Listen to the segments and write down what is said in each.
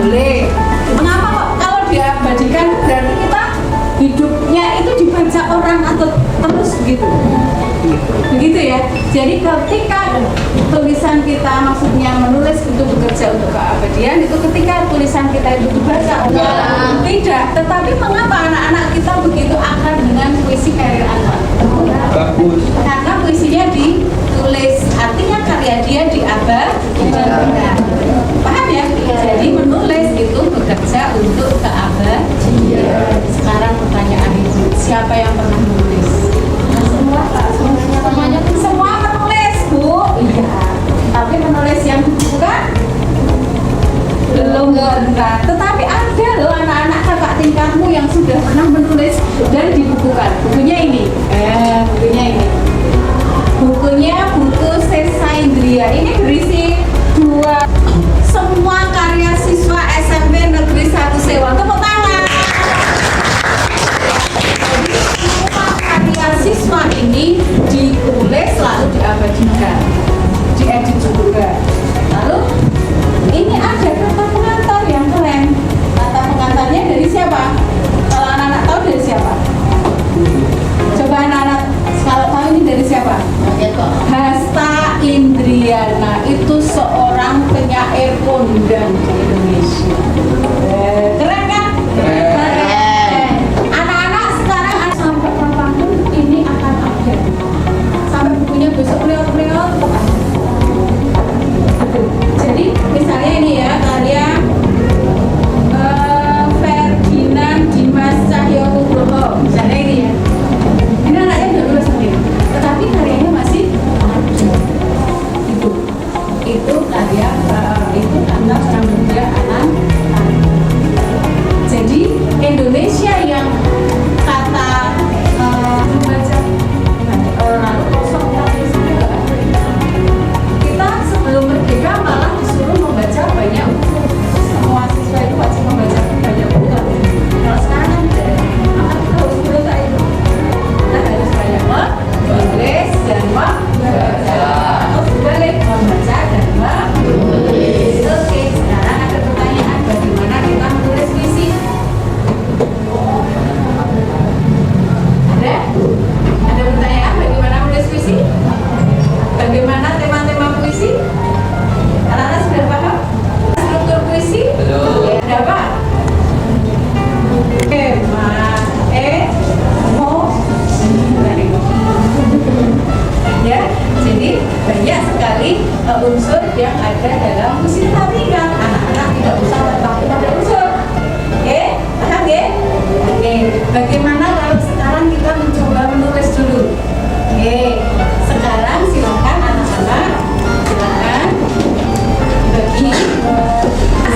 boleh. Mengapa kok kalau diabadikan berarti kita hidupnya itu dibaca orang atau terus begitu? Begitu ya. Jadi ketika tulisan kita maksudnya menulis itu bekerja untuk keabadian, itu ketika tulisan kita itu dibaca orang tidak. Tetapi mengapa anak-anak kita begitu akrab dengan puisi Khairil Anwar? Bagus. Karena puisinya ditulis, artinya karya dia diabadikan. Paham ya? Jadi menulis itu bekerja untuk keabadian. Sekarang pertanyaan ibu, siapa yang pernah menulis? Semua Pak, semuanya semua menulis Bu. Iya. Tapi menulis yang dibuka belum pernah. Tetapi ada loh anak-anak kakak tingkatmu yang sudah pernah menulis dan dibukukan. Bukunya ini. Bukunya ini. Bukunya buku Sesa Indria. Ini berisi semua karya siswa SMP Negeri 1 Sewang. Tepuk tangan. Jadi semua karya siswa ini ditulis lalu diabadikan, diedit juga. Lalu ini ada kata pengantar yang keren. Kata pengantarnya dari siapa? Kalau anak-anak tahu dari siapa? Coba anak-anak kalau tahu ini dari siapa? Hasta Indriana, itu seorang penyair kondang di Indonesia. Keren kan? Keren. Anak-anak sekarang sampai kapanpun ini akan update. Sampai bukunya besok beliau-beliau. Jadi misalnya ini ya karya Ferdinand Dimas Cahyokugroho, misalnya ini ya. Ini anaknya udah lulus sendiri, tetapi karyanya masih itu karya itu karena Pramudia Anand. Jadi Indonesia yang kata membaca kosong tapi kita sebelum merdeka malah disuruh membaca banyak buku. Semua siswa itu wajib membaca banyak buku. Kalau sekarang kan tidak. Maka kita harus membaca itu. Kita harus banyak menulis dan membaca. Terus balik membaca dan menulis. Oke, sekarang ada pertanyaan bagaimana kita menulis puisi? Ada? Ada pertanyaan bagaimana menulis puisi? Bagaimana tema-tema puisi? Anak-anak sudah paham? Struktur puisi? Belum. Ya, ada apa? Ya, jadi banyak sekali unsur yang ada dalam puisi. Tetapi kan anak-anak tidak usah terpaku pada unsur. Oke, paham ya? Oke, bagaimana kalau sekarang kita mencoba menulis dulu? Oke, sekarang silakan anak-anak, silakan bagi,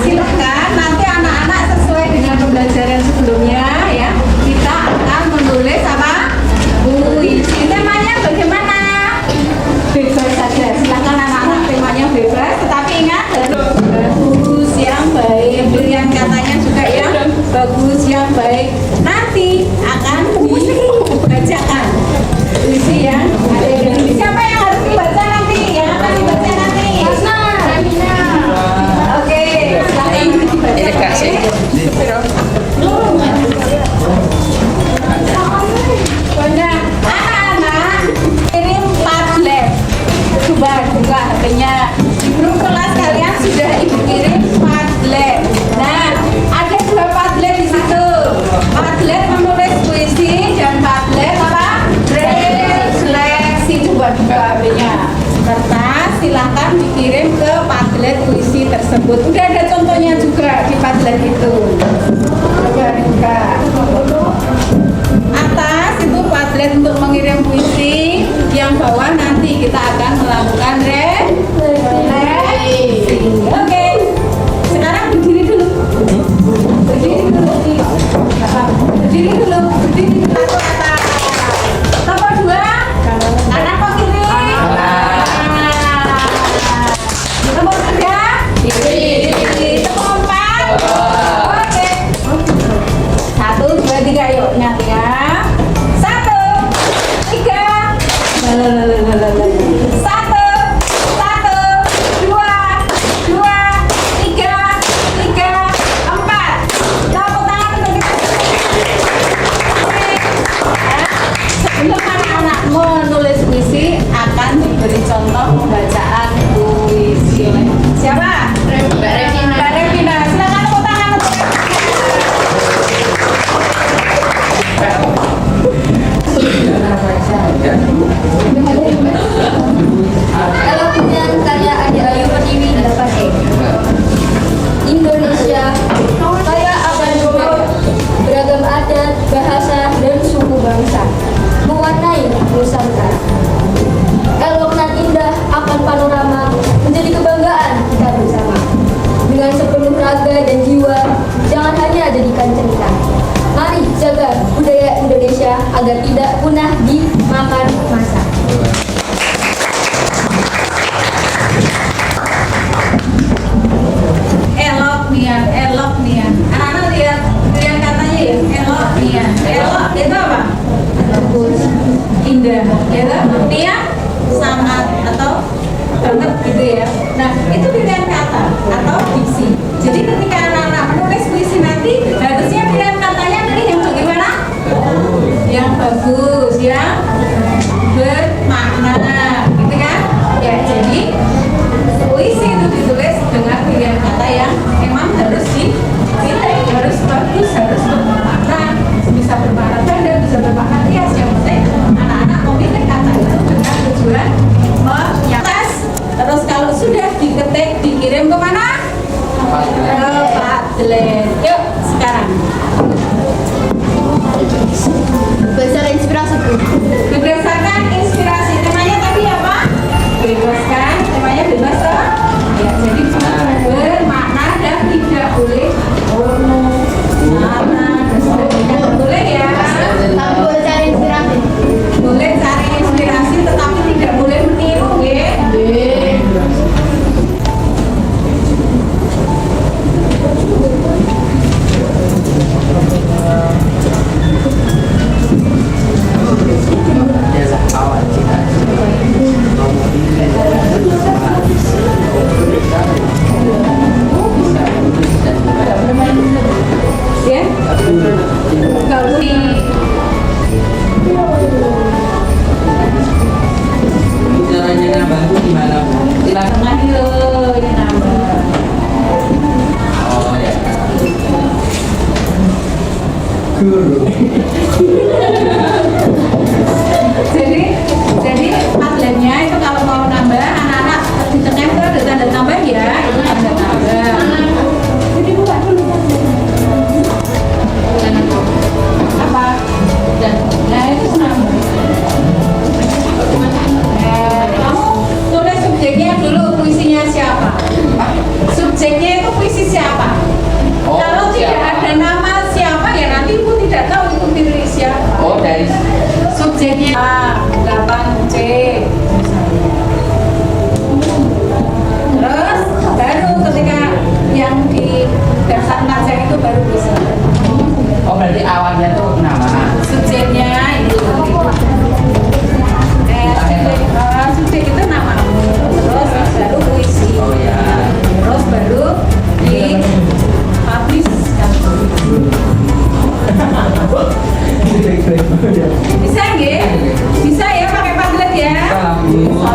silakan nanti anak-anak sesuai dengan pembelajaran sebelumnya ya. Kita akan menulis apa? Puisi. Temanya bagaimana? Bebas saja. Silakan anak-anak, temanya bebas. Tetapi ingat bagus yang baik. Yang katanya juga yang bagus yang baik. Nanti akan dibacakan puisi yang ada di siapa yang harus dibaca nanti? Yang akan dibaca nanti? Oke, silakan dibaca. Ini kasih. Banyak anak-anak kirim Padlet. Coba buka HP-nya. Di grup kelas kalian sudah ibu kirim Padlet. Nah, ada 2 Padlet di situ. Padlet menulis puisi dan Padlet apa? Refleksi. Coba buka HP-nya. Kertas silahkan dikirim ke Padlet puisi tersebut. Udah ada contohnya juga di Padlet itu. Coba dibuka. Atas itu Padlet untuk mengirim puisi, yang bawah nanti kita akan melakukan refleksi. Oke, sekarang berdiri dulu. Berdiri dulu. Berdiri dulu. Berdiri satu kata. Nomor 2, kanan kok kiri. Nomor 3, kiri. Nomor 4. Oke. 1, 2, 3, yuk nyat ya. 1, 3. 1, 1, 2, 2, agar tidak punah dimakan masa. Elok nih ya. Anak-anak lihat katanya ya, elok nih ya. Elok itu apa? Bagus, indah, ya nih ya, sangat atau banget gitu ya. Nah itu pilihan kata atau diksi. Jadi ketika anak-anak menulis puisi nanti harusnya pilihan katanya pilih yang bagaimana? Yang bagus, yang bermakna, gitu kan? Ya jadi puisi itu ditulis dengan pilihan kata yang memang harus dipilih, harus bagus, harus bermakna, bisa bermakna ganda, bisa bermakna hias. Yang penting anak-anak memilih kata itu dengan tujuan menyatas. Terus kalau sudah diketik dikirim kemana? Ke Padlet. Yuk sekarang Berdasarkan inspirasiku. berdasarkan inspirasi. Temanya tadi apa? Bebas kan? Temanya bebas toh? Ya, jadi bermakna dan tidak boleh porno, salah dan sebagainya. Boleh ya? Tapi boleh cari inspirasi. Boleh cari inspirasi tetapi tidak boleh meniru ya. Ya? Enggak boleh. Caranya nambah itu gimana, Bu? Silakan. Tengah dulu ini nambah. Oh ya. Jadi Padletnya itu kalau mau nambah anak-anak di tengah itu ada tanda tambah ya, itu tanda tambah. Jadi bukan dulu apa? Dan nah itu nambah. Kamu tulis subjeknya dulu, puisinya siapa? Subjeknya itu puisi siapa? Oh, Kalau tidak siapa? ada nama siapa ya nanti ibu tidak tahu itu pilih siapa. Oh, dari Subjeknya A8C misalnya. Terus baru ketika yang di dasar naja itu baru bisa. oh berarti awalnya tuh nama. Subjeknya itu. Subjek itu namamu. Terus baru puisi. Oh ya. Terus baru di publish. Bisa nggih? Bisa ya pakai Padlet ya? Bisa, Bu. Oh.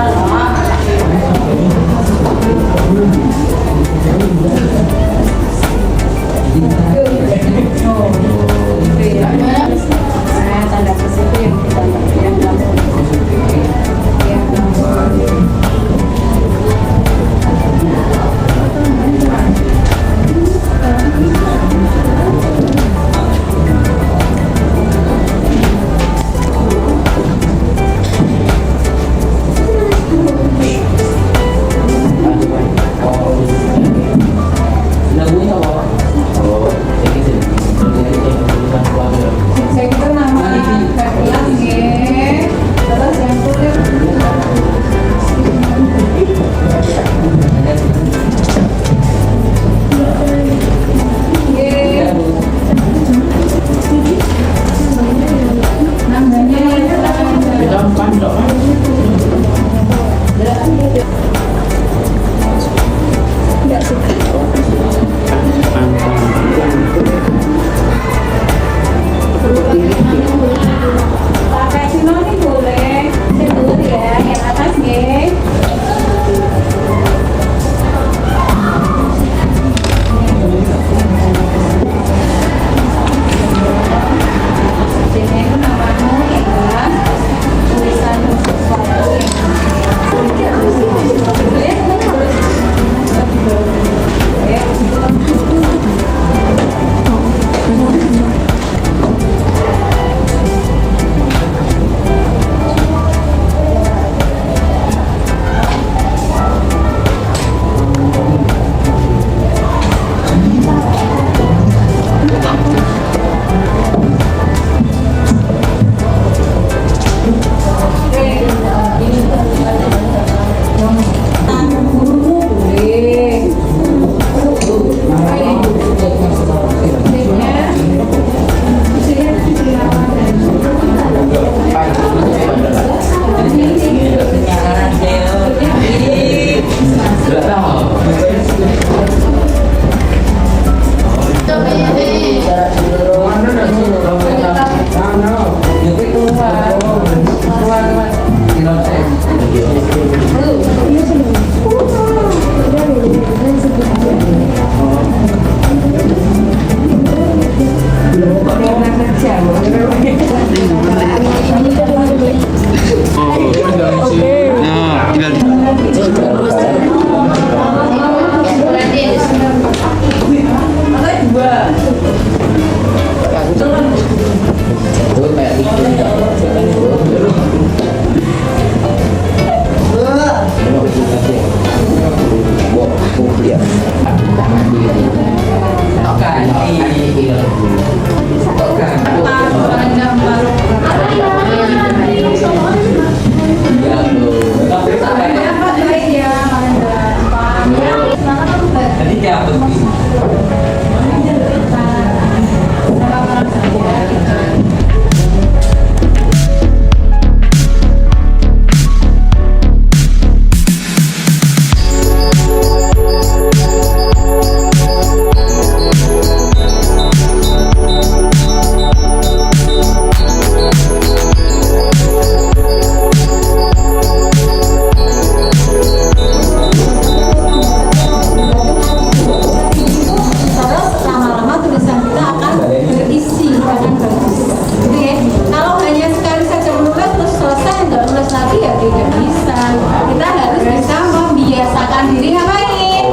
Terus lama-lama tulisan kita akan berisi, akan bagus. Gitu ya. Kalau hanya sekali saja menulis terus selesai nggak nulis lagi ya tidak bisa. Kita harus bisa membiasakan diri ngapain?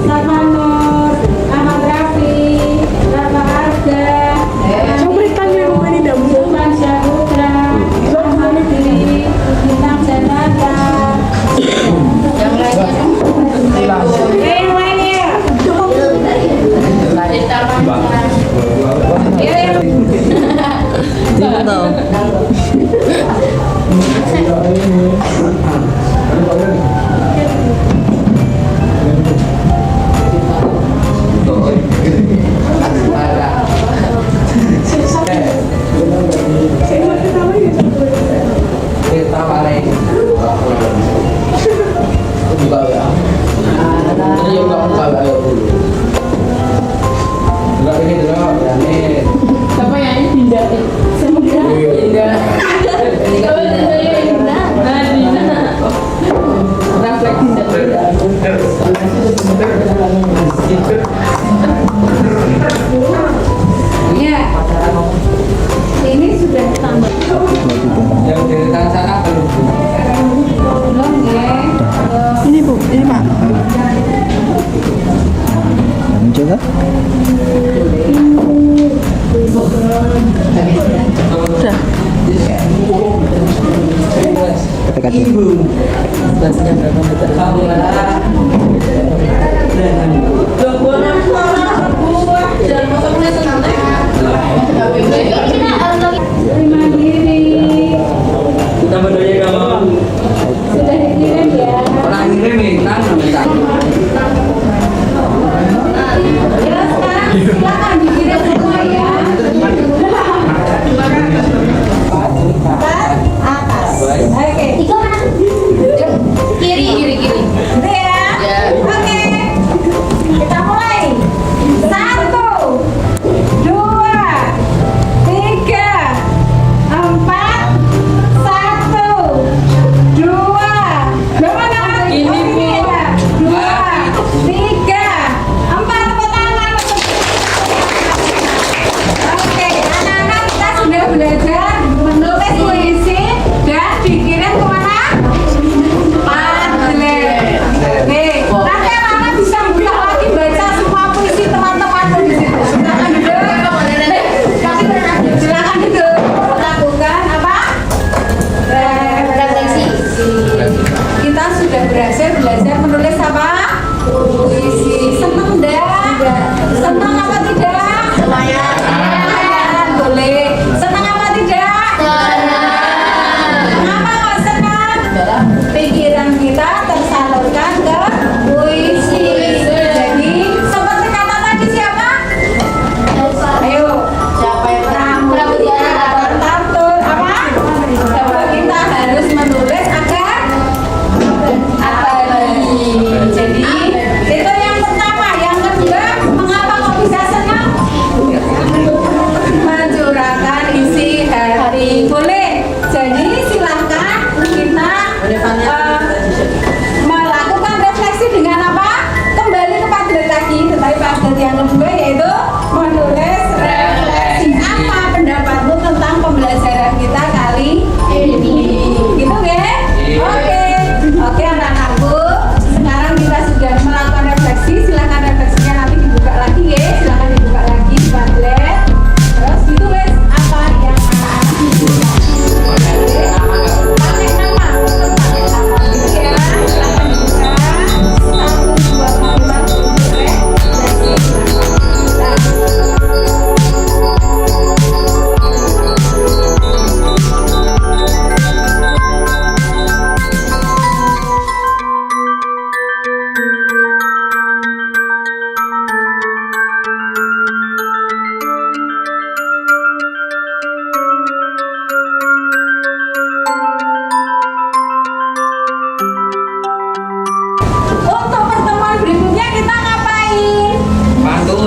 Sama Nur, Ahmad Rafi, Rama Arda, Sultan Syahutra, Ahmad Diri, Bintang Janata. Yang lainnya Yang lainnya. Kita paling buka ya. Ini juga buka ya dulu. Enggak ini dulu, ini. Siapa yang ini Dinda? Dinda. Oh, Dinda. Nah, Dinda. Refleks Dinda. Ya. Ini sudah tambah. Yang di tangan sana belum. Belum ya. Ini Bu, ini Pak. Coba. Sudah. Katakan. Ibu. Batasnya berapa meter? Kamu lah. Terima diri. Kita berdoa kamu. Sudah dikirim ya. Orang minta. Ya sekarang silakan dikirim semua ya. Atas. Oke. Iko mana? Kiri. Gitu ya. Ya. Oke. Kita mulai. 1, 2, 3.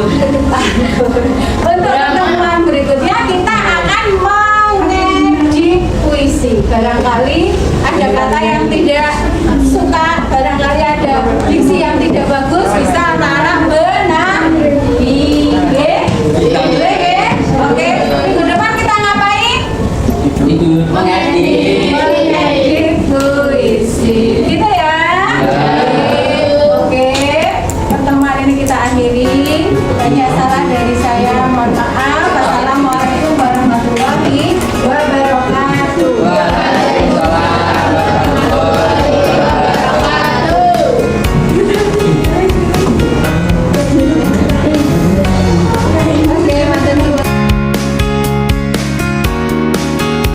Untuk pertemuan berikutnya kita akan mengedit puisi. Barangkali ada kata yang tidak suka, barangkali ada diksi yang tidak bagus, bisa anak-anak benahi. Oke, minggu depan kita ngapain? Itu mengedit. Mengedit puisi. Gitu ya. Oke, pertemuan ini kita akhiri. Banyak salah dari saya, mohon maaf.